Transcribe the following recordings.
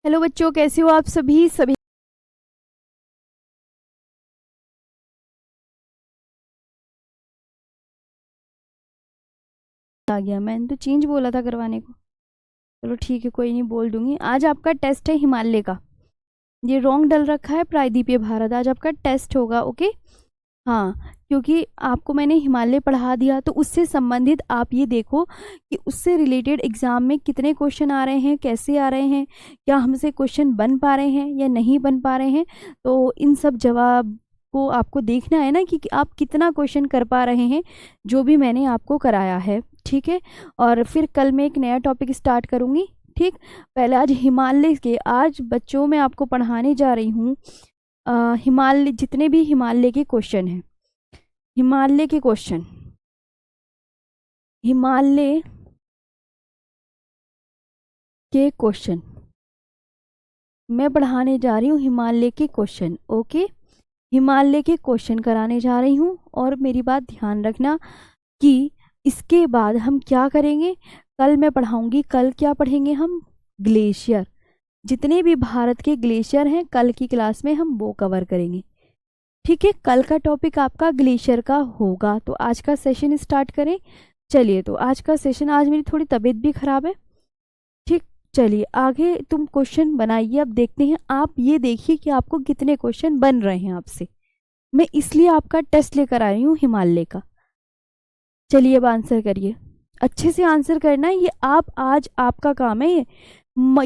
Hello बच्चों, कैसे हो आप सभी सभी। आ गया, मैंने तो चेंज बोला था करवाने को। चलो ठीक है, कोई नहीं, बोल दूंगी। आज आपका टेस्ट है हिमालय का। ये रॉन्ग डल रखा है प्रायद्वीपीय भारत, आज आपका टेस्ट होगा। ओके। हाँ, क्योंकि आपको मैंने हिमालय पढ़ा दिया तो उससे संबंधित आप ये देखो कि उससे रिलेटेड एग्जाम में कितने क्वेश्चन आ रहे हैं, कैसे आ रहे हैं, क्या हमसे क्वेश्चन बन पा रहे हैं या नहीं बन पा रहे हैं। तो इन सब जवाब को आपको देखना है ना कि आप कितना क्वेश्चन कर पा रहे हैं, जो भी मैंने आपको कराया है। ठीक है। और फिर कल मैं एक नया टॉपिक स्टार्ट करूँगी। ठीक। पहले आज हिमालय के, आज बच्चों में आपको पढ़ाने जा रही हूँ हिमालय, जितने भी हिमालय के क्वेश्चन हैं, हिमालय के क्वेश्चन, हिमालय के क्वेश्चन मैं पढ़ाने जा रही हूँ। हिमालय के क्वेश्चन, ओके। हिमालय के क्वेश्चन कराने जा रही हूँ। और मेरी बात ध्यान रखना कि इसके बाद हम क्या करेंगे, कल मैं पढ़ाऊंगी। कल क्या पढ़ेंगे हम? ग्लेशियर। जितने भी भारत के ग्लेशियर हैं, कल की क्लास में हम वो कवर करेंगे। ठीक है, कल का टॉपिक आपका ग्लेशियर का होगा। तो आज का सेशन स्टार्ट करें। चलिए, तो आज का सेशन, आज मेरी थोड़ी तबीयत भी खराब है। ठीक। चलिए आगे तुम क्वेश्चन बनाइए। अब देखते हैं, आप ये देखिए कि आपको कितने क्वेश्चन बन रहे हैं आपसे। मैं इसलिए आपका टेस्ट लेकर आई हूँ हिमालय का। चलिए अब आंसर करिए, अच्छे से आंसर करना है। ये आप, आज आपका काम है।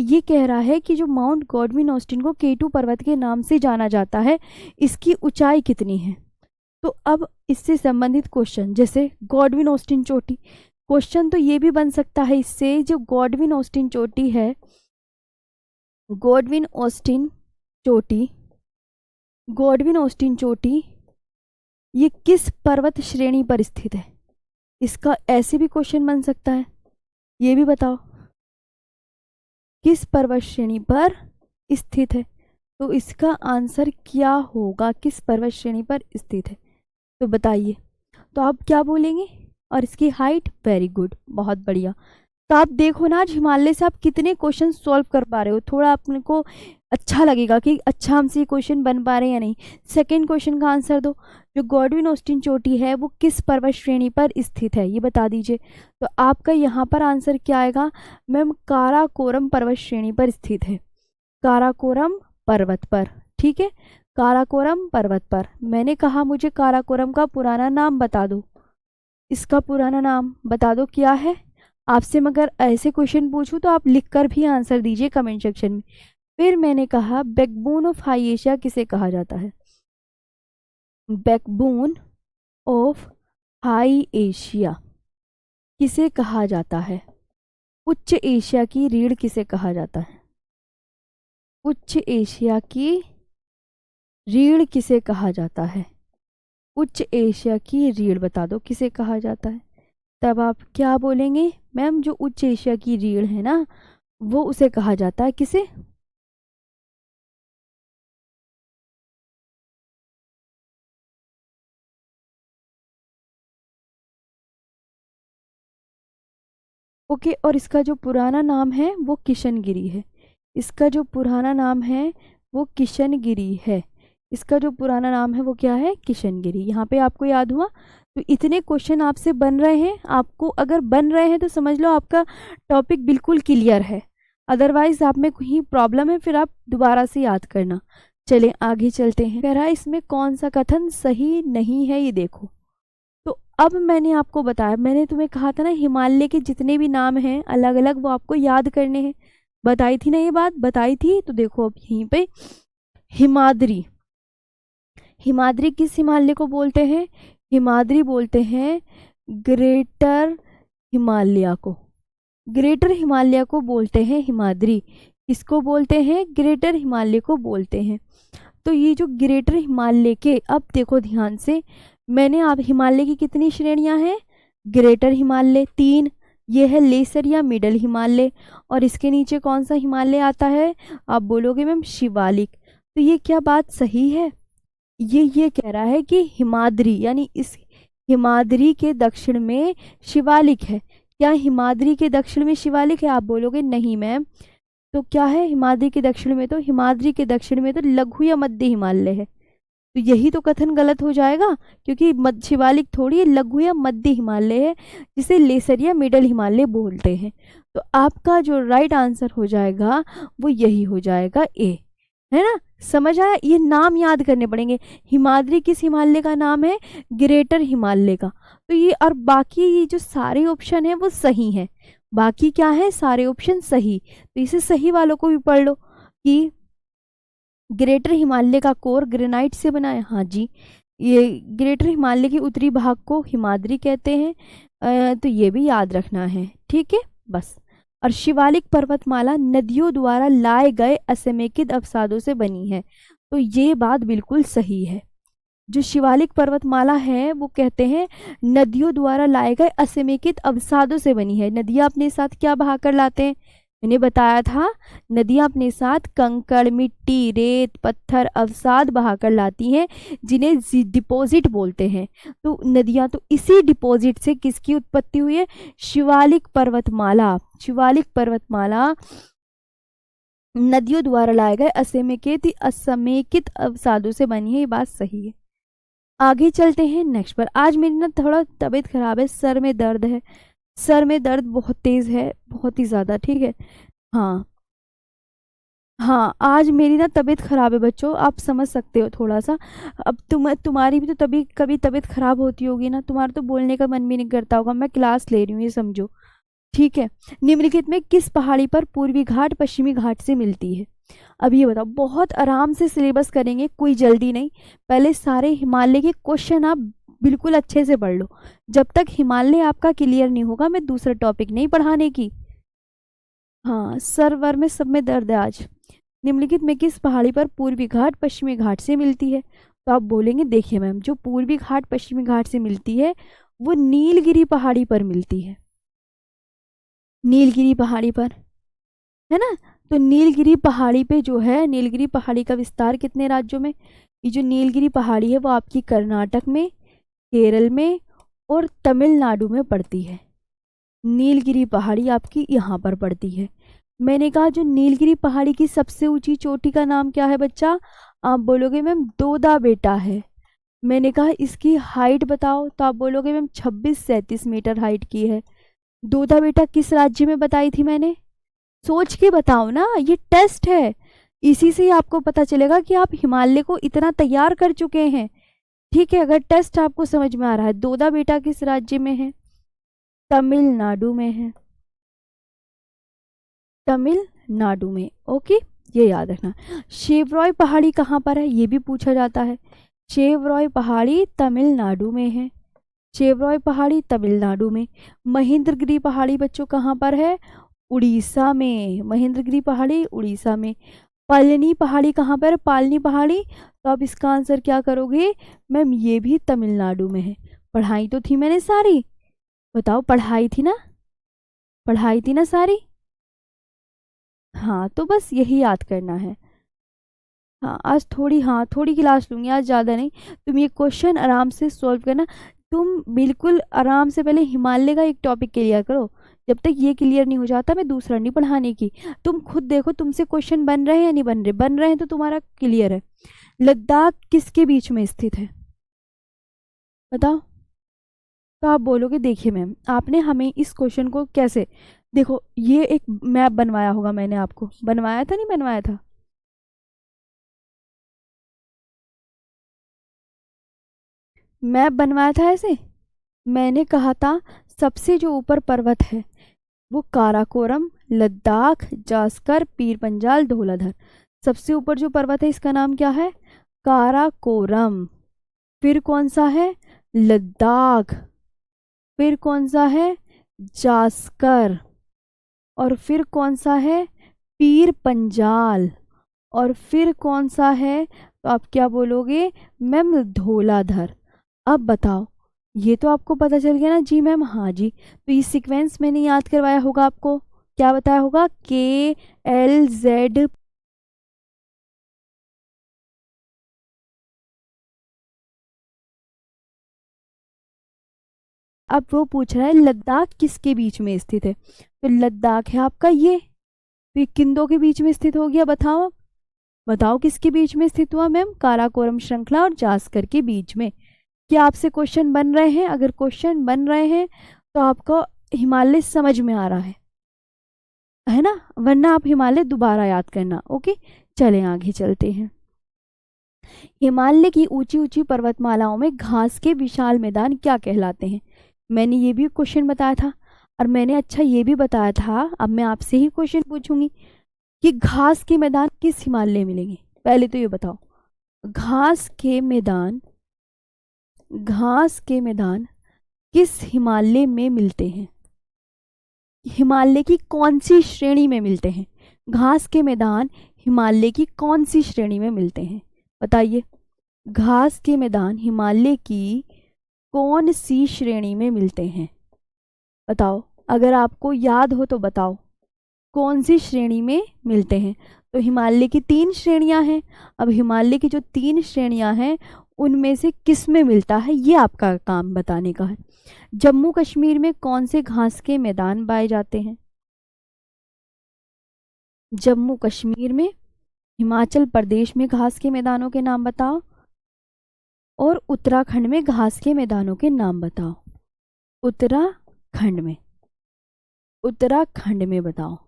ये कह रहा है कि जो माउंट गॉडविन ऑस्टिन को K2 पर्वत के नाम से जाना जाता है, इसकी ऊंचाई कितनी है। तो अब इससे संबंधित क्वेश्चन, जैसे गॉडविन ऑस्टिन चोटी, क्वेश्चन तो ये भी बन सकता है इससे, जो गॉडविन ऑस्टिन चोटी है, गॉडविन ऑस्टिन चोटी, गॉडविन ऑस्टिन चोटी ये किस पर्वत श्रेणी पर स्थित है। इसका ऐसे भी क्वेश्चन बन सकता है। ये भी बताओ किस पर्वत श्रेणी पर स्थित है। तो इसका आंसर क्या होगा, किस पर्वत श्रेणी पर स्थित है, तो बताइए। तो आप क्या बोलेंगे? और इसकी हाइट, वेरी गुड, बहुत बढ़िया। तो आप देखो ना, आज हिमालय से आप कितने क्वेश्चन सॉल्व कर पा रहे हो। थोड़ा अपने को अच्छा लगेगा कि अच्छा हमसे क्वेश्चन बन पा रहे हैं या नहीं। सेकंड क्वेश्चन का आंसर दो, जो गॉडविन ऑस्टिन चोटी है वो किस पर्वत श्रेणी पर स्थित है, ये बता दीजिए। तो आपका यहाँ पर आंसर क्या आएगा? मैम, काराकोरम पर्वत श्रेणी पर स्थित है, काराकोरम पर्वत पर। ठीक है, काराकोरम पर्वत पर। मैंने कहा मुझे काराकोरम का पुराना नाम बता दो, इसका पुराना नाम बता दो क्या है। आपसे मगर ऐसे क्वेश्चन पूछूं तो आप लिखकर भी आंसर दीजिए कमेंट सेक्शन में। फिर मैंने कहा बैकबोन ऑफ हाई एशिया किसे कहा जाता है? बैकबोन ऑफ हाई एशिया किसे कहा जाता है? उच्च एशिया की रीढ़ किसे कहा जाता है? उच्च एशिया की रीढ़ किसे कहा जाता है? उच्च एशिया की रीढ़ बता दो किसे कहा जाता है। तब आप क्या बोलेंगे? मैम, जो उच्च एशिया की रीढ़ है ना, वो उसे कहा जाता है किसे? ओके। और इसका जो पुराना नाम है वो किशनगिरी है। इसका जो पुराना नाम है वो किशनगिरी है। इसका जो पुराना नाम है वो क्या है? किशनगिरी। यहाँ पे आपको याद हुआ। तो इतने क्वेश्चन आपसे बन रहे हैं, आपको अगर बन रहे हैं तो समझ लो आपका टॉपिक बिल्कुल क्लियर है। अदरवाइज आप में कहीं प्रॉब्लम है, फिर आप दोबारा से याद करना। चलें आगे चलते हैं। कह रहा है इसमें कौन सा कथन सही नहीं है, ये देखो। तो अब मैंने आपको बताया, मैंने तुम्हें कहा था ना हिमालय के जितने भी नाम हैं अलग अलग, वो आपको याद करने हैं। बताई थी ना, ये बात बताई थी। तो देखो अब यहीं पे हिमाद्री, हिमाद्री किस हिमालय को बोलते हैं? हिमाद्री बोलते हैं ग्रेटर हिमालय को। ग्रेटर हिमालय को बोलते हैं हिमाद्री। किसको बोलते हैं? ग्रेटर हिमालय को बोलते हैं। तो ये जो ग्रेटर हिमालय के, अब देखो ध्यान से, मैंने आप हिमालय की कितनी श्रेणियां हैं? ग्रेटर हिमालय 3, ये है लेसर या मिडल हिमालय। और इसके नीचे कौन सा हिमालय आता है? आप बोलोगे मैम शिवालिक। तो ये क्या बात सही है? ये कह रहा है कि हिमाद्री, यानी इस हिमाद्री के दक्षिण में शिवालिक है। क्या हिमाद्री के दक्षिण में शिवालिक है? आप बोलोगे नहीं मैम। तो क्या है हिमाद्री के दक्षिण में, तो हिमाद्री के दक्षिण में तो लघु या मध्य हिमालय है, तो यही तो कथन गलत हो जाएगा, क्योंकि शिवालिक थोड़ी लघु या मध्य हिमालय है, जिसे लेसर या मिडल हिमालय बोलते हैं। तो आपका जो राइट आंसर हो जाएगा वो यही हो जाएगा ए, है ना। समझ आया, ये नाम याद करने पड़ेंगे। हिमाद्री किस हिमालय का नाम है, ग्रेटर हिमालय का। तो ये और बाकी ये जो सारे ऑप्शन है वो सही है, बाकी क्या है सारे ऑप्शन सही, तो इसे सही वालों को भी पढ़ लो कि ग्रेटर हिमालय का कोर ग्रेनाइट से बना है, हाँ जी, ये ग्रेटर हिमालय के उत्तरी भाग को हिमाद्री कहते हैं, तो ये भी याद रखना है, ठीक है बस। और शिवालिक पर्वतमाला नदियों द्वारा लाए गए असमेकित अवसादों से बनी है, तो ये बात बिल्कुल सही है। जो शिवालिक पर्वतमाला है वो कहते हैं नदियों द्वारा लाए गए असमेकित अवसादों से बनी है। नदियाँ अपने साथ क्या बहा कर लाते हैं, मैंने बताया था, नदियाँ अपने साथ कंकड़, मिट्टी, रेत, पत्थर, अवसाद बहाकर लाती हैं, जिन्हें डिपॉजिट बोलते हैं। तो नदियाँ तो इसी डिपॉजिट से किसकी उत्पत्ति हुई है, शिवालिक पर्वतमाला। शिवालिक पर्वतमाला नदियों द्वारा लाए गए असमेकित अवसादों से बनी है, ये बात सही है। आगे चलते हैं नेक्स्ट पर। आज मेरी ना थोड़ा तबीयत खराब है, सर में दर्द है, सर में दर्द बहुत तेज़ है, बहुत ही ज़्यादा, ठीक है। हाँ हाँ, आज मेरी ना तबीयत ख़राब है बच्चों, आप समझ सकते हो थोड़ा सा। अब तुम्हारी भी तो तभी कभी तबीयत ख़राब होती होगी ना, तुम्हारा तो बोलने का मन भी नहीं करता होगा, मैं क्लास ले रही हूँ ये समझो, ठीक है। निम्नलिखित में किस पहाड़ी पर पूर्वी घाट पश्चिमी घाट से मिलती है। अब ये बताओ, बहुत आराम से सिलेबस करेंगे, कोई जल्दी नहीं, पहले सारे हिमालय के क्वेश्चन आप बिल्कुल अच्छे से पढ़ लो। जब तक हिमालय आपका क्लियर नहीं होगा मैं दूसरा टॉपिक नहीं पढ़ाने की। हाँ, सरवर में सब में दर्द है आज। निम्नलिखित में किस पहाड़ी पर पूर्वी घाट पश्चिमी घाट से मिलती है, तो आप बोलेंगे देखिए मैम, जो पूर्वी घाट पश्चिमी घाट से मिलती है वो नीलगिरी पहाड़ी पर मिलती है, नीलगिरी पहाड़ी पर, है ना। तो नीलगिरी पहाड़ी पे जो है, नीलगिरी पहाड़ी का विस्तार कितने राज्यों में, ये जो नीलगिरी पहाड़ी है वो आपकी कर्नाटक में, केरल में और तमिलनाडु में पड़ती है। नीलगिरी पहाड़ी आपकी यहाँ पर पड़ती है। मैंने कहा जो नीलगिरी पहाड़ी की सबसे ऊंची चोटी का नाम क्या है बच्चा, आप बोलोगे मैम दोदा बेटा है। मैंने कहा इसकी हाइट बताओ, तो आप बोलोगे मैम 26-37 मीटर हाइट की है। दोदा बेटा किस राज्य में बताई थी मैंने, सोच के बताओ ना, ये टेस्ट है, इसी से ही आपको पता चलेगा कि आप हिमालय को इतना तैयार कर चुके हैं, ठीक है। अगर टेस्ट आपको समझ में आ रहा है, दोदा बेटा किस राज्य में है, तमिलनाडु में है, तमिलनाडु में, ओके, ये याद रखना। शेवरॉय पहाड़ी कहाँ पर है, ये भी पूछा जाता है। शेवरॉय पहाड़ी तमिलनाडु में है, शेवरॉय पहाड़ी तमिलनाडु में। महेंद्रगिरी पहाड़ी बच्चों कहाँ पर है, उड़ीसा में, महेंद्रगिरी पहाड़ी उड़ीसा में। पालनी पहाड़ी कहाँ पर है, पालनी पहाड़ी, तो आप इसका आंसर क्या करोगे मैम, ये भी तमिलनाडु में है। पढ़ाई तो थी मैंने सारी, बताओ पढ़ाई थी ना, पढ़ाई थी ना सारी, हाँ, तो बस यही याद करना है। हाँ आज थोड़ी, हाँ थोड़ी क्लास लूँगी आज, ज़्यादा नहीं। तुम ये क्वेश्चन आराम से सॉल्व करना, तुम बिल्कुल आराम से पहले हिमालय का एक टॉपिक क्लियर करो, जब तक ये क्लियर नहीं हो जाता मैं दूसरा नहीं पढ़ाने की। तुम खुद देखो तुमसे क्वेश्चन बन रहे हैं या नहीं बन रहे, बन रहे हैं तो तुम्हारा क्लियर है। लद्दाख किसके बीच में स्थित है, बताओ। तो आप बोलोगे देखिए मैम आपने हमें इस क्वेश्चन को कैसे, देखो ये एक मैप बनवाया होगा, मैंने आपको बनवाया था नहीं बनवाया था, मैप बनवाया था ऐसे। मैंने कहा था सबसे जो ऊपर पर्वत है वो काराकोरम, लद्दाख, जास्कर, पीर पंजाल, धौलाधर। सबसे ऊपर जो पर्वत है इसका नाम क्या है, काराकोरम। फिर कौन सा है, लद्दाख। फिर कौन सा है, जास्कर। और फिर कौन सा है, पीर पंजाल। और फिर कौन सा है, तो आप क्या बोलोगे मैम, धौलाधर। अब बताओ, ये तो आपको पता चल गया ना, जी मैम, हाँ जी। तो ये सीक्वेंस मैंने याद करवाया होगा आपको, क्या बताया होगा, KLZ। अब वो पूछ रहा है लद्दाख किसके बीच में स्थित है, तो लद्दाख है आपका ये, तो ये किन दो के बीच में स्थित हो गया, बताओ बताओ किसके बीच में स्थित हुआ मैम, काराकोरम श्रृंखला और जास्कर के बीच में। क्या आपसे क्वेश्चन बन रहे हैं? अगर क्वेश्चन बन रहे हैं तो आपको हिमालय समझ में आ रहा है ना, वरना आप हिमालय दोबारा याद करना। ओके, चलें आगे चलते हैं। हिमालय की ऊंची ऊंची पर्वतमालाओं में घास के विशाल मैदान क्या कहलाते हैं? मैंने ये भी क्वेश्चन बताया था, और मैंने अच्छा ये भी बताया था, अब मैं आपसे ही क्वेश्चन पूछूंगी कि घास के मैदान किस हिमालय में मिलेंगे। पहले तो ये बताओ, घास के मैदान किस हिमालय में मिलते हैं? हिमालय की कौन सी श्रेणी में मिलते हैं? घास के मैदान हिमालय की कौन सी श्रेणी में मिलते हैं? बताइए, घास के मैदान हिमालय की कौन सी श्रेणी में मिलते हैं? बताओ, अगर आपको याद हो तो बताओ कौन सी श्रेणी में मिलते हैं। तो हिमालय की 3 श्रेणियां हैं। अब हिमालय की जो 3 श्रेणियां हैं उनमें से किस में मिलता है, ये आपका काम बताने का है। जम्मू कश्मीर में कौन से घास के मैदान पाए जाते हैं? जम्मू कश्मीर में, हिमाचल प्रदेश में घास के मैदानों के नाम बताओ, और उत्तराखंड में घास के मैदानों के नाम बताओ। उत्तराखंड में बताओ।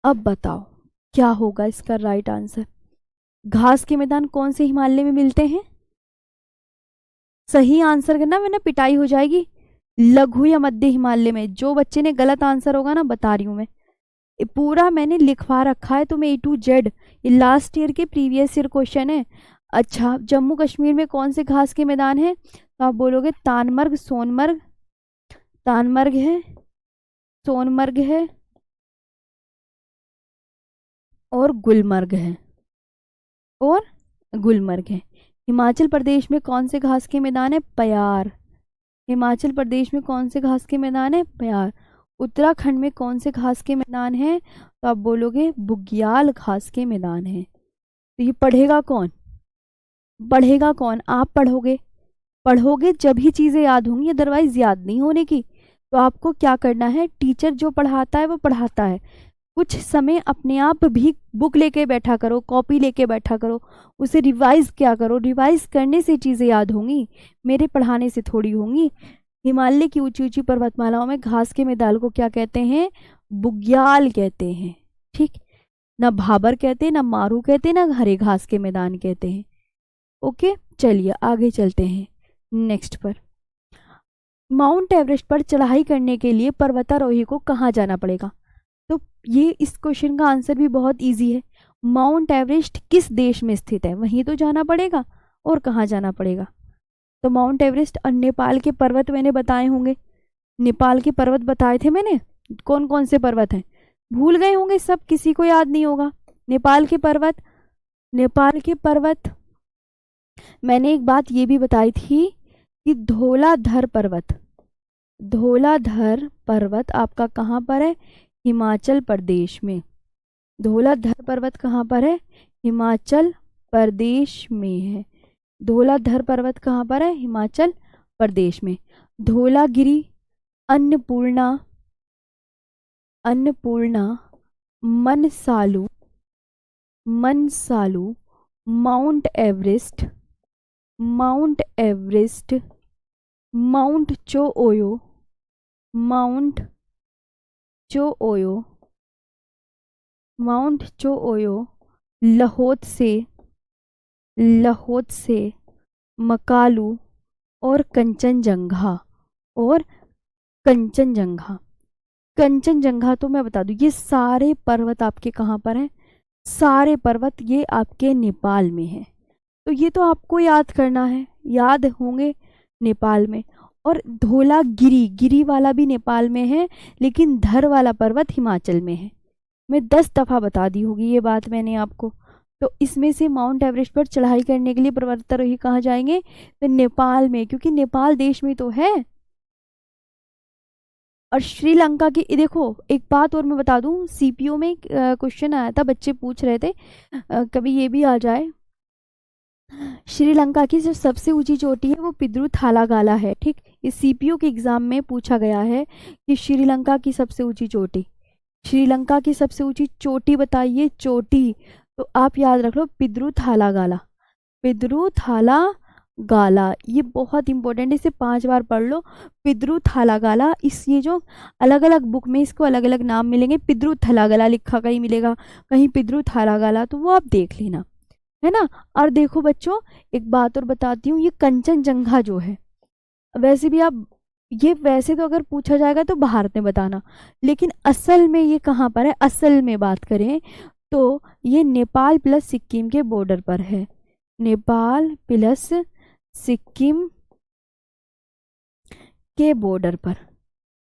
अब बताओ क्या होगा इसका राइट आंसर। घास के मैदान कौन से हिमालय में मिलते हैं? सही आंसर करना, वरना पिटाई हो जाएगी। लघु या मध्य हिमालय में। जो बच्चे ने गलत आंसर होगा ना, बता रही हूं मैं, पूरा मैंने लिखवा रखा है तुम्हें A to Z। ये लास्ट ईयर के प्रीवियस ईयर क्वेश्चन है। अच्छा, जम्मू कश्मीर में कौन से घास के मैदान है? तो आप बोलोगे तानमर्ग, सोनमर्ग, तानमर्ग है, सोनमर्ग है और गुलमर्ग है। हिमाचल प्रदेश में कौन से घास के मैदान है? प्यार। हिमाचल प्रदेश में कौन से घास के मैदान है? प्यार। उत्तराखंड में कौन से घास के मैदान हैं? तो आप बोलोगे बुग्याल घास के मैदान है। तो ये पढ़ेगा कौन? आप पढ़ोगे जब ही चीज़ें याद होंगी, अदरवाइज याद नहीं होने की। तो आपको क्या करना है, टीचर जो पढ़ाता है वो पढ़ाता है, कुछ समय अपने आप भी बुक लेके बैठा करो, कॉपी लेके बैठा करो, उसे रिवाइज क्या करो। रिवाइज करने से चीज़ें याद होंगी, मेरे पढ़ाने से थोड़ी होंगी। हिमालय की ऊंची ऊंची पर्वतमालाओं में घास के मैदान को क्या कहते हैं? बुग्याल कहते हैं। ठीक, ना भाबर कहते, ना मारू कहते, ना हरे घास के मैदान कहते हैं। ओके, चलिए आगे चलते हैं नेक्स्ट पर। माउंट एवरेस्ट पर चढ़ाई करने के लिए पर्वतारोही को कहाँ जाना पड़ेगा? तो ये इस क्वेश्चन का आंसर भी बहुत इजी है। माउंट एवरेस्ट किस देश में स्थित है, वहीं तो जाना पड़ेगा, और कहाँ जाना पड़ेगा? तो माउंट एवरेस्ट और नेपाल के पर्वत मैंने बताए होंगे, नेपाल के पर्वत बताए थे मैंने, कौन कौन से पर्वत हैं भूल गए होंगे सब, किसी को याद नहीं होगा। नेपाल के पर्वत मैंने एक बात ये भी बताई थी कि धौलाधर पर्वत आपका कहाँ पर है? हिमाचल प्रदेश में। धौलाधर पर्वत कहाँ पर है? हिमाचल प्रदेश में है। धौलाधर पर्वत कहाँ पर है? हिमाचल प्रदेश में। Dhaulagiri, Annapurna, Manaslu, mount Everest, mount Cho Oyu, Lhotse, Makalu और कंचनजंगा तो मैं बता दूं, ये सारे पर्वत आपके कहाँ पर हैं? सारे पर्वत ये आपके नेपाल में हैं। तो ये तो आपको याद करना है, याद होंगे नेपाल में। और गिरी वाला भी नेपाल में है, लेकिन धर वाला पर्वत हिमाचल में है। मैं 10 दफ़ा बता दी होगी ये बात मैंने आपको। तो इसमें से माउंट एवरेस्ट पर चढ़ाई करने के लिए पर्वतारोही कहाँ जाएंगे? तो नेपाल में, क्योंकि नेपाल देश में तो है। और श्रीलंका की, देखो एक बात और मैं बता दूं, सीपीओ में क्वेश्चन आया था, बच्चे पूछ रहे थे, कभी ये भी आ जाए। श्रीलंका की जो सबसे ऊंची चोटी है वो पिद्रू थालागाला है। ठीक, इस सीपीओ के एग्जाम में पूछा गया है कि श्रीलंका की सबसे ऊंची चोटी श्रीलंका की सबसे ऊंची चोटी बताइए, चोटी। तो आप याद रख लो, पिद्रु थालागाला, पिद्रु थालागाला, ये बहुत इंपॉर्टेंट है, इसे 5 बार पढ़ लो। पिद्रु थालागाला, इस ये जो अलग अलग बुक में इसको अलग अलग नाम मिलेंगे, पिद्रु थालागाला लिखा कहीं मिलेगा, कहीं पिद्रु थालागाला, तो वो आप देख लेना, है ना। और देखो बच्चों, एक बात और बताती हूँ, ये कंचनजंगा जो है, वैसे भी आप, ये वैसे तो अगर पूछा जाएगा तो भारत में बताना, लेकिन असल में ये कहाँ पर है, असल में बात करें तो ये नेपाल प्लस सिक्किम के बॉर्डर पर है, नेपाल प्लस सिक्किम के बॉर्डर पर,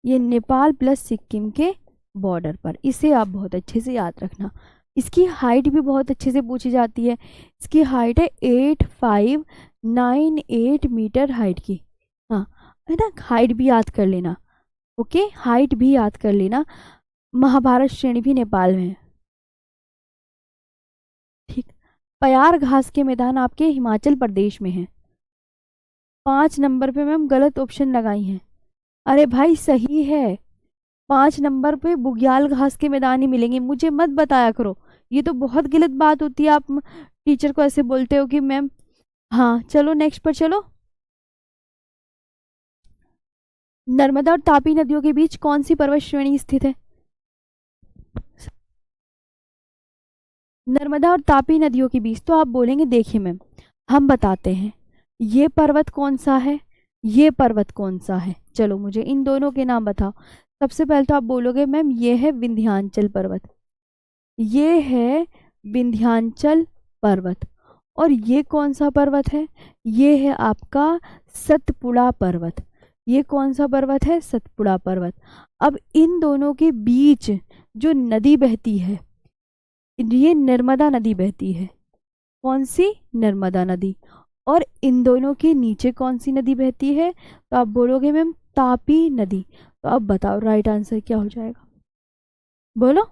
ये नेपाल प्लस सिक्किम के बॉर्डर पर, इसे आप बहुत अच्छे से याद रखना। इसकी हाइट भी बहुत अच्छे से पूछी जाती है, इसकी हाइट है 8598 मीटर हाइट की, हाँ, है ना, हाइट भी याद कर लेना, ओके, हाइट भी याद कर लेना। महाभारत श्रेणी भी नेपाल में है, ठीक। पयार घास के मैदान आपके हिमाचल प्रदेश में है। 5 नंबर पे मैम गलत ऑप्शन लगाई हैं, अरे भाई सही है, 5 नंबर पे बुग्याल घास के मैदान ही मिलेंगे, मुझे मत बताया करो, ये तो बहुत गलत बात होती है, आप टीचर को ऐसे बोलते हो कि मैम। हाँ चलो नेक्स्ट पर चलो। नर्मदा और तापी नदियों के बीच कौन सी पर्वत श्रेणी स्थित है? नर्मदा और तापी नदियों के बीच, तो आप बोलेंगे देखिए मैम, हम बताते हैं, ये पर्वत कौन सा है, ये पर्वत कौन सा है, चलो मुझे इन दोनों के नाम बताओ। सबसे पहले तो आप बोलोगे मैम ये है विंध्याचल पर्वत, ये है विंध्याचल पर्वत, और ये कौन सा पर्वत है, ये है आपका सतपुड़ा पर्वत, ये कौन सा पर्वत है, सतपुड़ा पर्वत। अब इन दोनों के बीच जो नदी बहती है, ये नर्मदा नदी बहती है, कौन सी, नर्मदा नदी। और इन दोनों के नीचे कौन सी नदी बहती है, तो आप बोलोगे मैम तापी नदी। तो अब बताओ राइट आंसर क्या हो जाएगा, बोलो।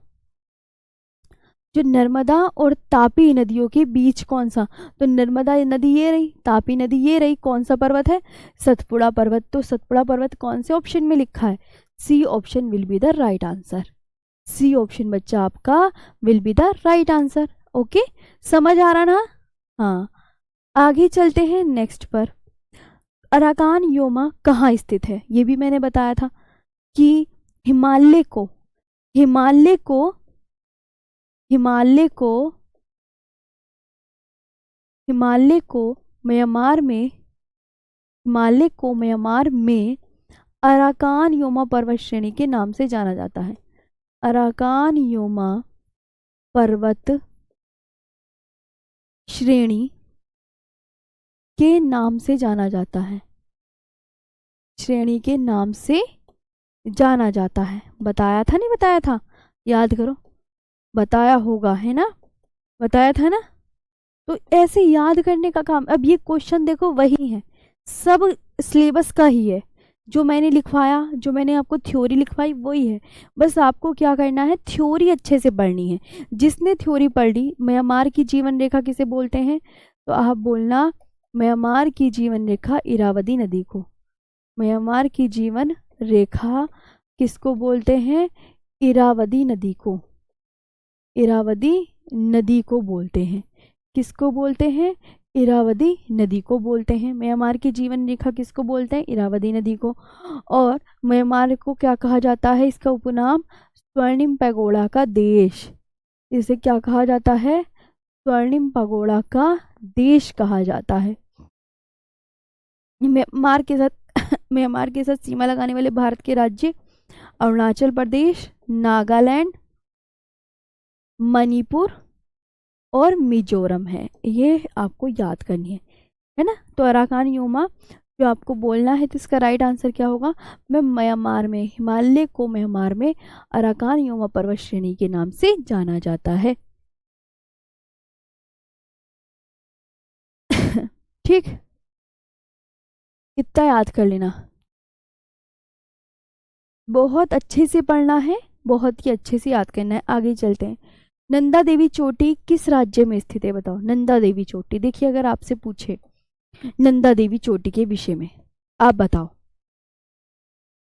जो नर्मदा और तापी नदियों के बीच कौन सा, तो नर्मदा नदी ये रही, तापी नदी ये रही, कौन सा पर्वत है, सतपुड़ा पर्वत। तो सतपुड़ा पर्वत कौन से ऑप्शन में लिखा है, C option will be the right answer, C option बच्चा आपका will be the right answer, okay, समझ आ रहा ना। हाँ आगे चलते हैं नेक्स्ट पर। अराकान योमा कहाँ स्थित है, ये भी मैंने बताया था कि हिमालय को हिमालय को हिमालय को हिमालय को म्यांमार में हिमालय को म्यांमार में अराकान योमा पर्वत श्रेणी के नाम से जाना जाता है, अराकान योमा पर्वत श्रेणी के नाम से जाना जाता है, श्रेणी के नाम से जाना जाता है, बताया था नहीं बताया था, याद करो, बताया होगा है ना, बताया था ना। तो ऐसे याद करने का काम, अब ये क्वेश्चन देखो वही है, सब सिलेबस का ही है, जो मैंने लिखवाया, जो मैंने आपको थ्योरी लिखवाई वही है, बस आपको क्या करना है, थ्योरी अच्छे से पढ़नी है। जिसने थ्योरी पढ़ ली, म्यांमार की जीवन रेखा किसे बोलते हैं, तो आप बोलना म्यांमार की जीवन रेखा इरावदी नदी को, म्यांमार की जीवन रेखा किसको बोलते हैं, इरावदी नदी को, इरावदी नदी को बोलते हैं, किसको बोलते हैं, इरावदी नदी को बोलते हैं। म्यांमार की जीवन रेखा किसको बोलते हैं, इरावदी नदी को। और म्यांमार को क्या कहा जाता है, इसका उपनाम स्वर्णिम पैगोडा का देश, इसे क्या कहा जाता है, स्वर्णिम पैगोडा का देश कहा जाता है। म्यांमार के साथ म्यांमार के साथ सीमा लगाने वाले भारत के राज्य अरुणाचल प्रदेश, नागालैंड, मणिपुर और मिजोरम है, ये आपको याद करनी है ना। तो अराकान योमा जो आपको बोलना है, तो इसका राइट आंसर क्या होगा, मैं म्यांमार में, हिमालय को म्यांमार में अराकान योमा पर्वत श्रेणी के नाम से जाना जाता है। ठीक, इतना याद कर लेना, बहुत अच्छे से पढ़ना है, बहुत ही अच्छे से याद करना है। आगे चलते हैं, नंदा देवी चोटी किस राज्य में स्थित है, बताओ। नंदा देवी चोटी, देखिए अगर आपसे पूछे नंदा देवी चोटी के विषय में, आप बताओ।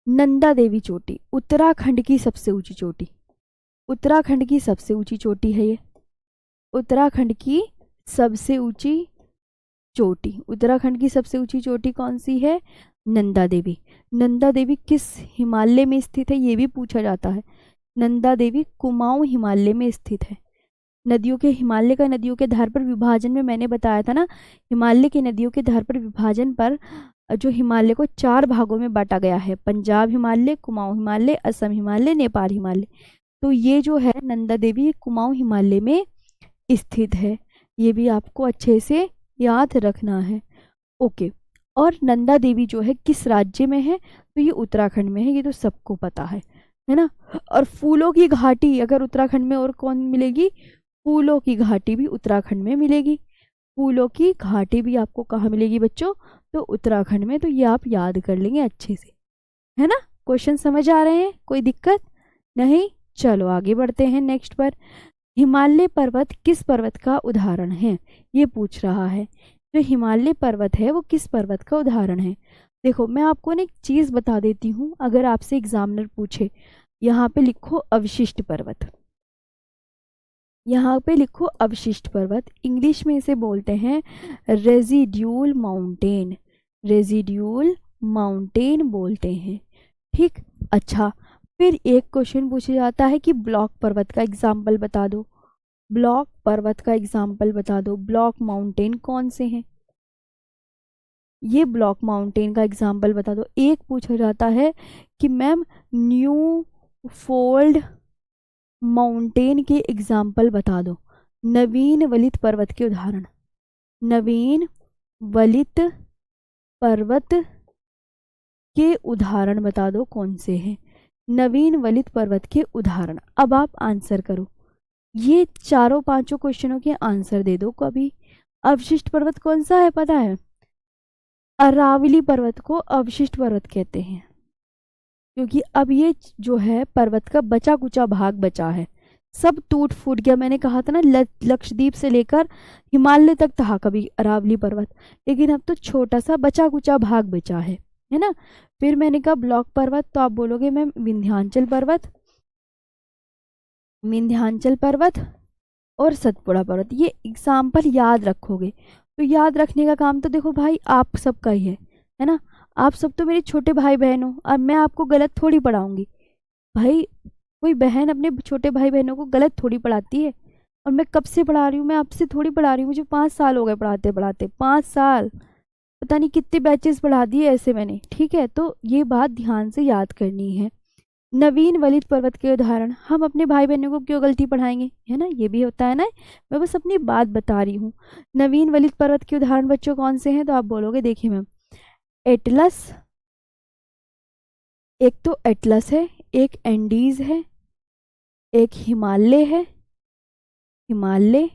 नंदा देवी चोटी उत्तराखंड की सबसे ऊंची चोटी, उत्तराखंड की सबसे ऊंची चोटी है ये, उत्तराखंड की सबसे ऊंची चोटी। उत्तराखंड की सबसे ऊंची चोटी कौन सी है? नंदा देवी। नंदा देवी किस हिमालय में स्थित है, ये भी पूछा जाता है। नंदा देवी कुमाऊं हिमालय में स्थित है। नदियों के, हिमालय का नदियों के आधार पर विभाजन में मैंने बताया था ना, हिमालय की नदियों के आधार पर विभाजन पर जो हिमालय को 4 भागों में बांटा गया है, पंजाब हिमालय, कुमाऊं हिमालय, असम हिमालय, नेपाल हिमालय। तो ये जो है नंदा देवी कुमाऊं हिमालय में स्थित है, ये भी आपको अच्छे से याद रखना है। ओके, और नंदा देवी जो है किस राज्य में है? तो ये उत्तराखंड में है, ये तो सबको पता है ना। और फूलों की घाटी अगर उत्तराखंड में और कौन मिलेगी? फूलों की घाटी भी उत्तराखंड में मिलेगी। फूलों की घाटी भी आपको कहाँ मिलेगी बच्चों? तो उत्तराखंड में। तो ये आप याद कर लेंगे अच्छे से, है ना। क्वेश्चन समझ आ रहे हैं? कोई दिक्कत नहीं? चलो आगे बढ़ते हैं नेक्स्ट पर। हिमालय पर्वत किस पर्वत का उदाहरण है? ये पूछ रहा है। जो हिमालय पर्वत है वो किस पर्वत का उदाहरण है? देखो मैं आपको ना एक चीज बता देती हूँ, अगर आपसे एग्जामिनर पूछे, यहाँ पे लिखो अवशिष्ट पर्वत, यहाँ पे लिखो अवशिष्ट पर्वत। इंग्लिश में इसे बोलते हैं रेजिड्यूल माउंटेन, रेजिड्यूल माउंटेन बोलते हैं। ठीक, अच्छा, फिर एक क्वेश्चन पूछा जाता है कि ब्लॉक पर्वत का एग्जाम्पल बता दो। ब्लॉक पर्वत का एग्जाम्पल बता दो, ब्लॉक माउंटेन कौन से हैं? ये ब्लॉक माउंटेन का एग्जाम्पल बता दो। एक पूछा जाता है कि मैम न्यू फोल्ड माउंटेन के एग्जाम्पल बता दो, नवीन वलित पर्वत के उदाहरण। नवीन वलित पर्वत के उदाहरण बता दो कौन से हैं? नवीन वलित पर्वत के उदाहरण। अब आप आंसर करो, ये चारों पांचों क्वेश्चनों के आंसर दे दो कभी। अवशिष्ट पर्वत कौन सा है पता है? अरावली पर्वत को अवशिष्ट पर्वत कहते हैं, क्योंकि अब ये जो है पर्वत का बचा कुचा भाग बचा है, सब टूट फूट गया। मैंने कहा था ना लक्षद्वीप से लेकर हिमालय तक था कभी अरावली पर्वत, लेकिन अब तो छोटा सा बचा कुचा भाग बचा है ना। फिर मैंने कहा ब्लॉक पर्वत, तो आप बोलोगे मैम विंध्याचल पर्वत, विंध्याचल पर्वत और सतपुड़ा पर्वत। ये एग्जाम्पल याद रखोगे, तो याद रखने का काम तो देखो भाई आप सबका ही है ना। आप सब तो मेरे छोटे भाई बहन हो, और मैं आपको गलत थोड़ी पढ़ाऊंगी भाई। कोई बहन अपने छोटे भाई बहनों को गलत थोड़ी पढ़ाती है। और मैं कब से पढ़ा रही हूँ, मैं आपसे थोड़ी पढ़ा रही हूँ, मुझे 5 साल हो गए पढ़ाते पढ़ाते, 5 साल, पता नहीं कितने बैचेस पढ़ा दिए ऐसे मैंने। ठीक है, तो ये बात ध्यान से याद करनी है। नवीन वलित पर्वत के उदाहरण, हम अपने भाई बहनों को क्यों गलती पढ़ाएंगे, है ना, ये भी होता है ना। मैं बस अपनी बात बता रही हूँ। नवीन वलित पर्वत के उदाहरण बच्चों कौन से हैं? तो आप बोलोगे देखिए मैम, एटलस, एक तो एटलस है, एक एंडीज है, एक हिमालय है, हिमालय,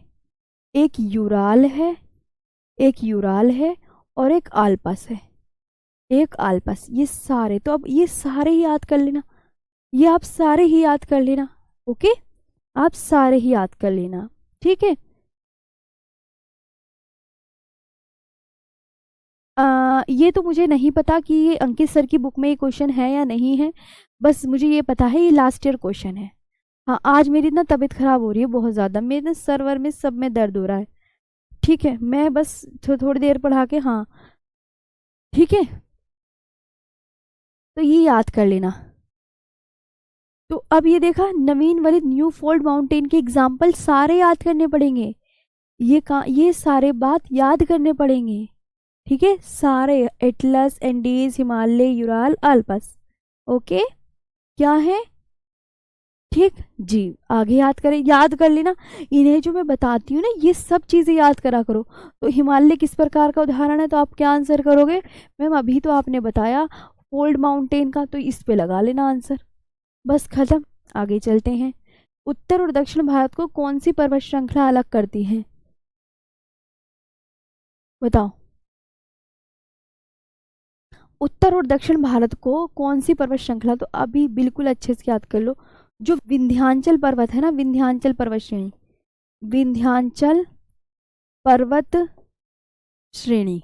एक यूराल है, एक यूराल है, और एक आल्पस है, एक आल्पस। ये सारे, तो अब ये सारे ही याद कर लेना, ये आप सारे ही याद कर लेना। ओके, आप सारे ही याद कर लेना, ठीक है। ये तो मुझे नहीं पता कि ये अंकित सर की बुक में ये क्वेश्चन है या नहीं है, बस मुझे ये पता है ये लास्ट ईयर क्वेश्चन है। हाँ, आज मेरी ना तबीयत खराब हो रही है बहुत ज़्यादा, मेरे ना सर्वर में सब में दर्द हो रहा है। ठीक है, मैं बस थोड़ी देर पढ़ा के, हाँ ठीक है, तो ये याद कर लेना। तो अब ये देखा, नवीन वलित न्यू फोल्ड माउंटेन के एग्जाम्पल सारे याद करने पड़ेंगे, ये सारे बात याद करने पड़ेंगे। ठीक है, सारे, Atlas, Andes, Himalaya, Ural, Alps. Okay, क्या है? ठीक जी, आगे याद करें, याद कर लेना। इन्हें जो मैं बताती हूँ ना, ये सब चीज़ें याद करा करो। तो हिमालय किस प्रकार का उदाहरण है, तो आप क्या आंसर करोगे? मैम अभी तो आपने बताया फोल्ड माउंटेन का, तो इस पे लगा लेना आंसर, बस खत्म। आगे चलते हैं। उत्तर और दक्षिण भारत को कौन सी पर्वत श्रृंखला अलग करती है? बताओ, उत्तर और दक्षिण भारत को कौन सी पर्वत श्रृंखला, तो अभी बिल्कुल अच्छे से याद कर लो। जो विंध्याचल पर्वत है ना, विंध्याचल पर्वत श्रेणी, विंध्याचल पर्वत श्रेणी,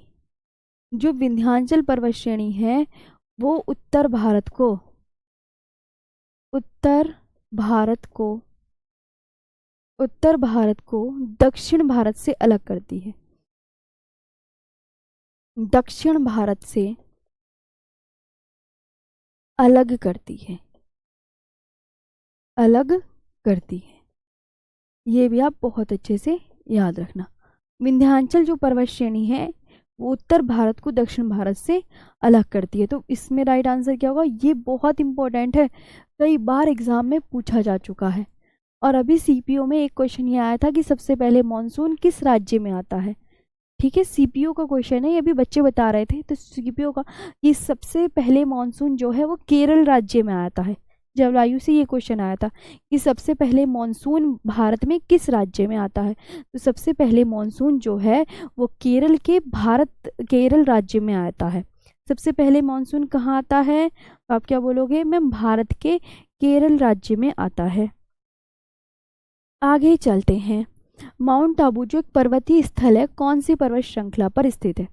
जो विंध्याचल पर्वत श्रेणी है वो उत्तर भारत को, उत्तर भारत को उत्तर भारत को दक्षिण भारत से अलग करती है? दक्षिण भारत से अलग करती है, अलग करती है। ये भी आप बहुत अच्छे से याद रखना। विंध्याचल जो पर्वत श्रेणी है वो उत्तर भारत को दक्षिण भारत से अलग करती है। तो इसमें राइट आंसर क्या होगा? ये बहुत इंपॉर्टेंट है, कई बार एग्जाम में पूछा जा चुका है। और अभी सीपीओ में एक क्वेश्चन ये आया था कि सबसे पहले मॉनसून किस राज्य में आता है। ठीक है, सीपीओ का क्वेश्चन है, ये भी बच्चे बता रहे थे। तो सीपीओ का ये सबसे पहले मॉनसून जो है वो केरल राज्य में आता है। जलवायु से ये क्वेश्चन आया था कि सबसे पहले मॉनसून भारत में किस राज्य में आता है। तो सबसे पहले मॉनसून जो है वो केरल राज्य में आता है। सबसे पहले मॉनसून कहाँ आता है? आप क्या बोलोगे मैम? भारत के केरल राज्य में आता है। आगे चलते हैं। माउंट आबू जो एक पर्वतीय स्थल है कौन सी पर्वत श्रृंखला पर स्थित है?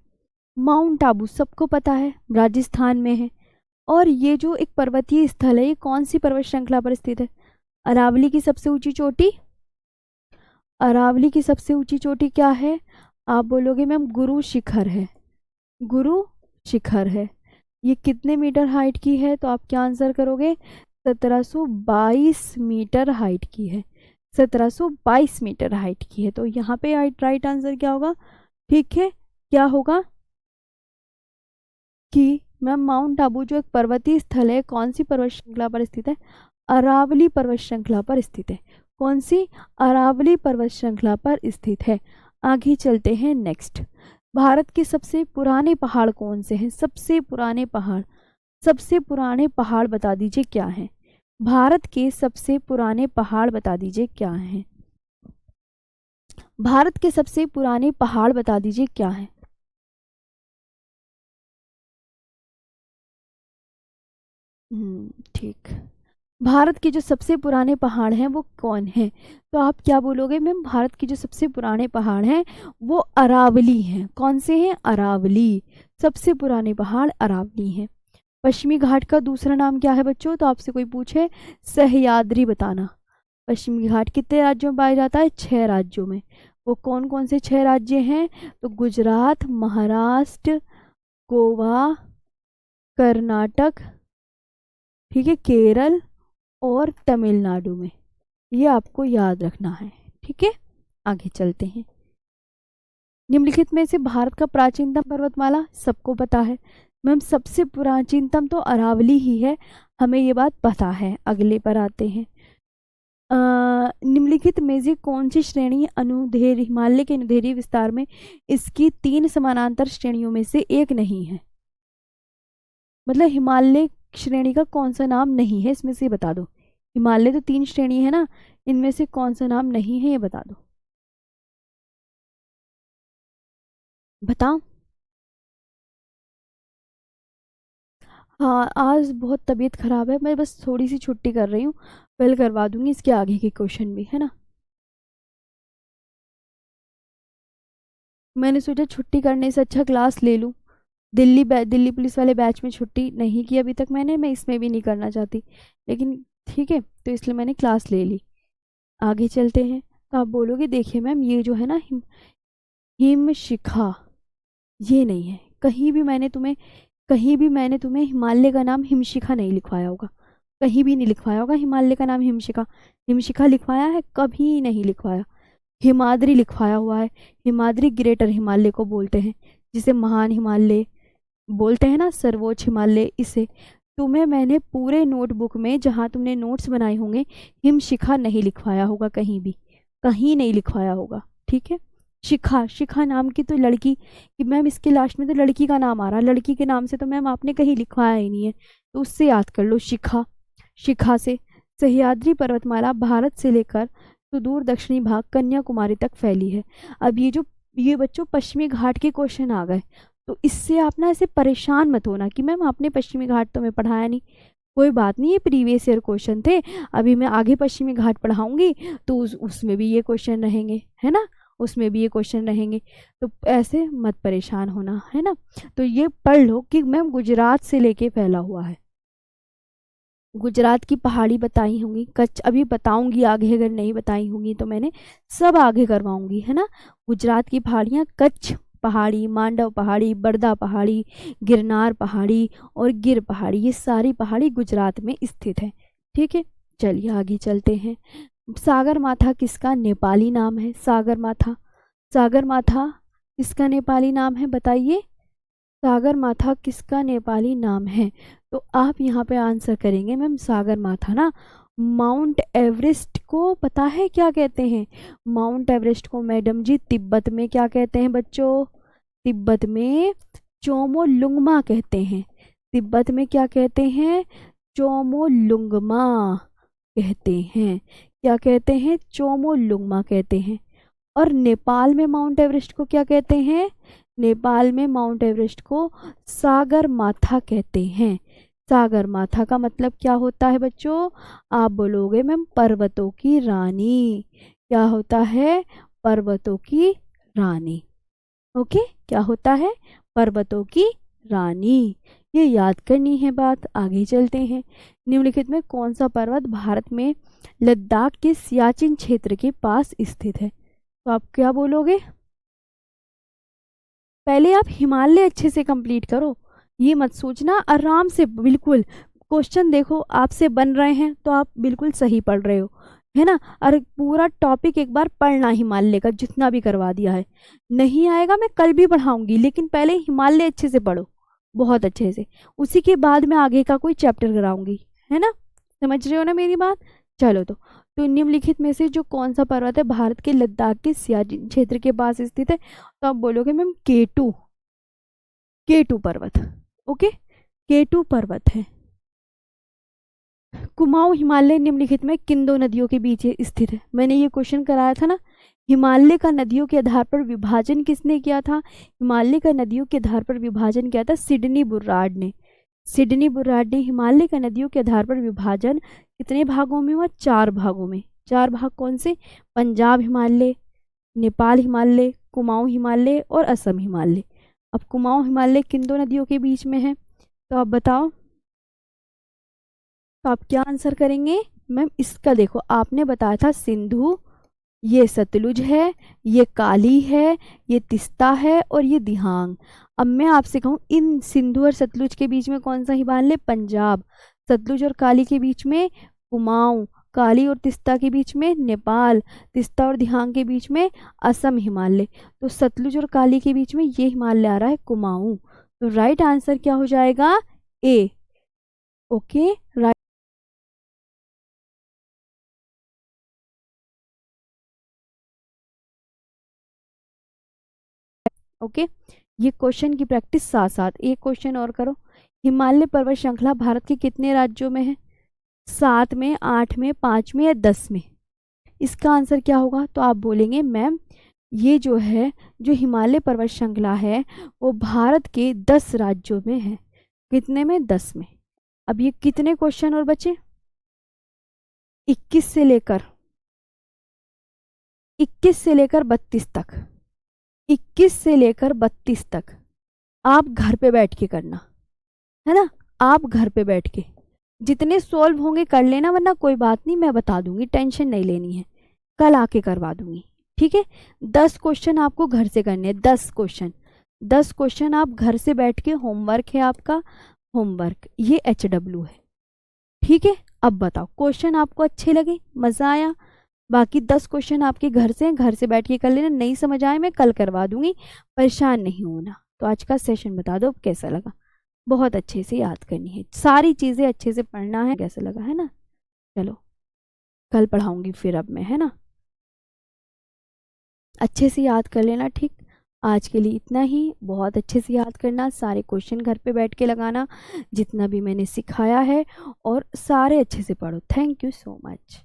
माउंट आबू सबको पता है राजस्थान में है। और ये जो एक पर्वतीय स्थल है ये कौन सी पर्वत श्रृंखला पर स्थित है? अरावली की सबसे ऊंची चोटी। अरावली की सबसे ऊंची चोटी क्या है? आप बोलोगे मैम गुरु शिखर है। गुरु शिखर है। ये कितने मीटर हाइट की है? तो आप क्या आंसर करोगे? 1722 मीटर हाइट की है। 1722 मीटर हाइट की है। तो यहाँ पे राइट आंसर क्या होगा? ठीक है, क्या होगा कि मैम माउंट आबू जो एक पर्वतीय स्थल है कौन सी पर्वत श्रृंखला पर स्थित है? अरावली पर्वत श्रृंखला पर स्थित है। कौन सी? अरावली पर्वत श्रृंखला पर स्थित है। आगे चलते हैं नेक्स्ट। भारत के सबसे पुराने पहाड़ कौन से हैं? सबसे पुराने पहाड़, सबसे पुराने पहाड़ बता दीजिए क्या हैं? भारत के सबसे पुराने पहाड़ बता दीजिए क्या हैं? भारत के सबसे पुराने पहाड़ बता दीजिए क्या हैं? ठीक। भारत के जो सबसे पुराने पहाड़ हैं वो कौन हैं? तो आप क्या बोलोगे मैम? भारत के जो सबसे पुराने पहाड़ हैं वो अरावली हैं। कौन से हैं? अरावली। सबसे पुराने पहाड़ अरावली हैं। पश्चिमी घाट का दूसरा नाम क्या है बच्चों? तो आपसे कोई पूछे सह्याद्री बताना। पश्चिमी घाट कितने राज्यों में पाया जाता है? 6 राज्यों में। वो कौन कौन से 6 राज्य हैं? तो गुजरात, महाराष्ट्र, गोवा, कर्नाटक, ठीक है, केरल और तमिलनाडु में। ये आपको याद रखना है। ठीक है, आगे चलते हैं। निम्नलिखित में से भारत का प्राचीनतम पर्वतमाला सबको पता है मैम। सबसे प्राचीनतम तो अरावली ही है, हमें ये बात पता है। अगले पर आते हैं। निम्नलिखित में से कौन सी श्रेणी अनुदैर्ध्य हिमालय के अनुदैर्ध्य विस्तार में इसकी 3 समानांतर श्रेणियों में से एक नहीं है? मतलब हिमालय श्रेणी का कौन सा नाम नहीं है इसमें से बता दो। हिमालय तो 3 श्रेणी है ना, इनमें से कौन सा नाम नहीं है ये बता दो। बताओ। हाँ, आज बहुत तबीयत खराब है, मैं बस थोड़ी सी छुट्टी कर रही हूँ, कल करवा दूंगी इसके आगे के क्वेश्चन भी, है ना। मैंने सोचा छुट्टी करने से अच्छा क्लास ले लूँ। दिल्ली पुलिस वाले बैच में छुट्टी नहीं की अभी तक मैंने, मैं इसमें भी नहीं करना चाहती, लेकिन ठीक है तो इसलिए मैंने क्लास ले ली। आगे चलते हैं। तो आप बोलोगे देखिए मैम ये जो है ना हिम शिखा, ये नहीं है। कहीं भी मैंने तुम्हें हिमालय का नाम हिमशिखा नहीं लिखवाया होगा, कहीं भी नहीं लिखवाया होगा हिमालय का नाम हिमशिखा। हिमशिखा लिखवाया है? कभी नहीं लिखवाया। हिमाद्री लिखवाया हुआ है। हिमाद्री ग्रेटर हिमालय को बोलते हैं, जिसे महान हिमालय बोलते हैं ना, सर्वोच्च हिमालय। इसे तुम्हें मैंने पूरे नोटबुक में जहाँ तुमने नोट्स बनाए होंगे हिमशिखा नहीं लिखवाया होगा, कहीं भी कहीं नहीं लिखवाया होगा। ठीक है, शिखा, शिखा नाम की तो लड़की कि मैम इसके लास्ट में तो लड़की का नाम आ रहा, लड़की के नाम से तो मैम आपने कहीं लिखवाया ही नहीं है, तो उससे याद कर लो शिखा। शिखा से सह्याद्री पर्वतमाला भारत से लेकर सुदूर दक्षिणी भाग कन्याकुमारी तक फैली है। अब ये बच्चों पश्चिमी घाट के क्वेश्चन आ गए, तो इससे आप ना ऐसे परेशान मत होना कि मैम आपने पश्चिमी घाट तो मैं पढ़ाया नहीं। कोई बात नहीं, ये प्रीवियस ईयर क्वेश्चन थे, अभी मैं आगे पश्चिमी घाट पढ़ाऊंगी तो उसमें भी ये क्वेश्चन रहेंगे, है ना, उसमें भी ये क्वेश्चन रहेंगे। तो ऐसे मत परेशान होना, है ना। तो ये पढ़ लो कि मैम गुजरात से लेके फैला हुआ है, गुजरात की पहाड़ी बताई होंगी, कच्छ अभी बताऊंगी आगे, अगर नहीं बताई होंगी तो मैंने सब आगे करवाऊंगी, है ना। गुजरात की पहाड़ियाँ कच्छ पहाड़ी, मांडव पहाड़ी, बरदा पहाड़ी, गिरनार पहाड़ी और गिर पहाड़ी, ये सारी पहाड़ी गुजरात में स्थित है। ठीक है, चलिए आगे चलते हैं। सागर माथा किसका नेपाली नाम है? सागर माथा, सागर माथा किसका नेपाली नाम है बताइए? सागर माथा किसका नेपाली नाम है? तो आप यहाँ पे आंसर करेंगे मैम सागर माथा ना, माउंट एवरेस्ट को पता है क्या कहते हैं? माउंट एवरेस्ट को मैडम जी तिब्बत में क्या कहते हैं बच्चों? तिब्बत में चोमोलुंगमा कहते हैं। तिब्बत में क्या कहते हैं? चोमोलुंगमा कहते हैं। क्या कहते हैं? चोमोलुंगमा कहते हैं। और नेपाल में माउंट एवरेस्ट को क्या कहते हैं? नेपाल में माउंट एवरेस्ट को सागर माथा कहते हैं। सागर माथा का मतलब क्या होता है बच्चों? आप बोलोगे मैम पर्वतों की रानी। क्या होता है? पर्वतों की रानी। ओके, क्या होता है? पर्वतों की रानी। ये याद करनी है बात। आगे चलते हैं। निम्नलिखित में कौन सा पर्वत भारत में लद्दाख के सियाचिन क्षेत्र के पास स्थित है? तो आप क्या बोलोगे? पहले आप हिमालय अच्छे से कंप्लीट करो, ये मत सोचना, आराम से बिल्कुल क्वेश्चन देखो आपसे बन रहे हैं तो आप बिल्कुल सही पढ़ रहे हो, है ना। और पूरा टॉपिक एक बार पढ़ना हिमालय का, जितना भी करवा दिया है। नहीं आएगा मैं कल भी पढ़ाऊंगी, लेकिन पहले हिमालय अच्छे से पढ़ो, बहुत अच्छे से। उसी के बाद मैं आगे का कोई चैप्टर कराऊंगी, है ना। समझ रहे हो ना मेरी बात? चलो, तो निम्नलिखित में से जो कौन सा पर्वत है भारत के लद्दाख के सियाचिन क्षेत्र के पास स्थित है? तो आप बोलोगे मैम केटू, केटू पर्वत। ओके, केटू पर्वत है। कुमाऊं हिमालय निम्नलिखित में किन दो नदियों के बीच स्थित है? मैंने ये क्वेश्चन कराया था ना। हिमालय का नदियों के आधार पर विभाजन किसने किया था? हिमालय का नदियों के आधार पर विभाजन किया था सिडनी बुर्राड ने। सिडनी बुर्राड ने हिमालय का नदियों के आधार पर विभाजन कितने भागों में हुआ? 4 भागों में। 4 भाग कौन से? पंजाब हिमालय, नेपाल हिमालय, कुमाऊं हिमालय और असम हिमालय। अब कुमाऊं हिमालय किन दो नदियों के बीच में है? तो आप बताओ, तो आप क्या आंसर करेंगे? मैम इसका देखो, आपने बताया था सिंधु, ये सतलुज है, ये काली है, ये तिस्ता है और ये दिहांग। अब मैं आपसे कहूँ इन सिंधु और सतलुज के बीच में कौन सा हिमालय? पंजाब। सतलुज और काली के बीच में कुमाऊं, काली और तिस्ता के बीच में नेपाल, तिस्ता और दिहांग के बीच में असम हिमालय। तो सतलुज और काली के बीच में ये हिमालय आ रहा है कुमाऊं। तो राइट आंसर क्या हो जाएगा? ए। Okay, right. ओके, ये क्वेश्चन की प्रैक्टिस साथ साथ एक क्वेश्चन और करो। हिमालय पर्वत श्रृंखला भारत के कितने राज्यों में है? 7 में, 8 में, 5 में या 10 में? इसका आंसर क्या होगा? तो आप बोलेंगे मैम ये जो है, जो हिमालय पर्वत श्रृंखला है वो भारत के 10 राज्यों में है। कितने में? 10 में। अब ये कितने क्वेश्चन और बचे? 21 से लेकर 32 तक। 21 से लेकर 32 तक आप घर पे बैठ के करना, है ना। आप घर पे बैठ के जितने सोल्व होंगे कर लेना, वरना कोई बात नहीं, मैं बता दूंगी, टेंशन नहीं लेनी है, कल आके करवा दूंगी। ठीक है, 10 क्वेश्चन आपको घर से करने हैं। 10 क्वेश्चन आप घर से बैठ के, होमवर्क है आपका, होमवर्क ये HW है। ठीक है, अब बताओ क्वेश्चन आपको अच्छे लगे, मज़ा आया? बाकी 10 क्वेश्चन आपके घर से हैं, घर से बैठ के कर लेना। नहीं समझ आए मैं कल करवा दूंगी, परेशान नहीं होना। तो आज का सेशन बता दो कैसा लगा? बहुत अच्छे से याद करनी है, सारी चीज़ें अच्छे से पढ़ना है। कैसा लगा, है ना? चलो कल पढ़ाऊंगी फिर अब मैं, है ना। अच्छे से याद कर लेना, ठीक। आज के लिए इतना ही। बहुत अच्छे से याद करना, सारे क्वेश्चन घर पे बैठ के लगाना जितना भी मैंने सिखाया है, और सारे अच्छे से पढ़ो। Thank you so much.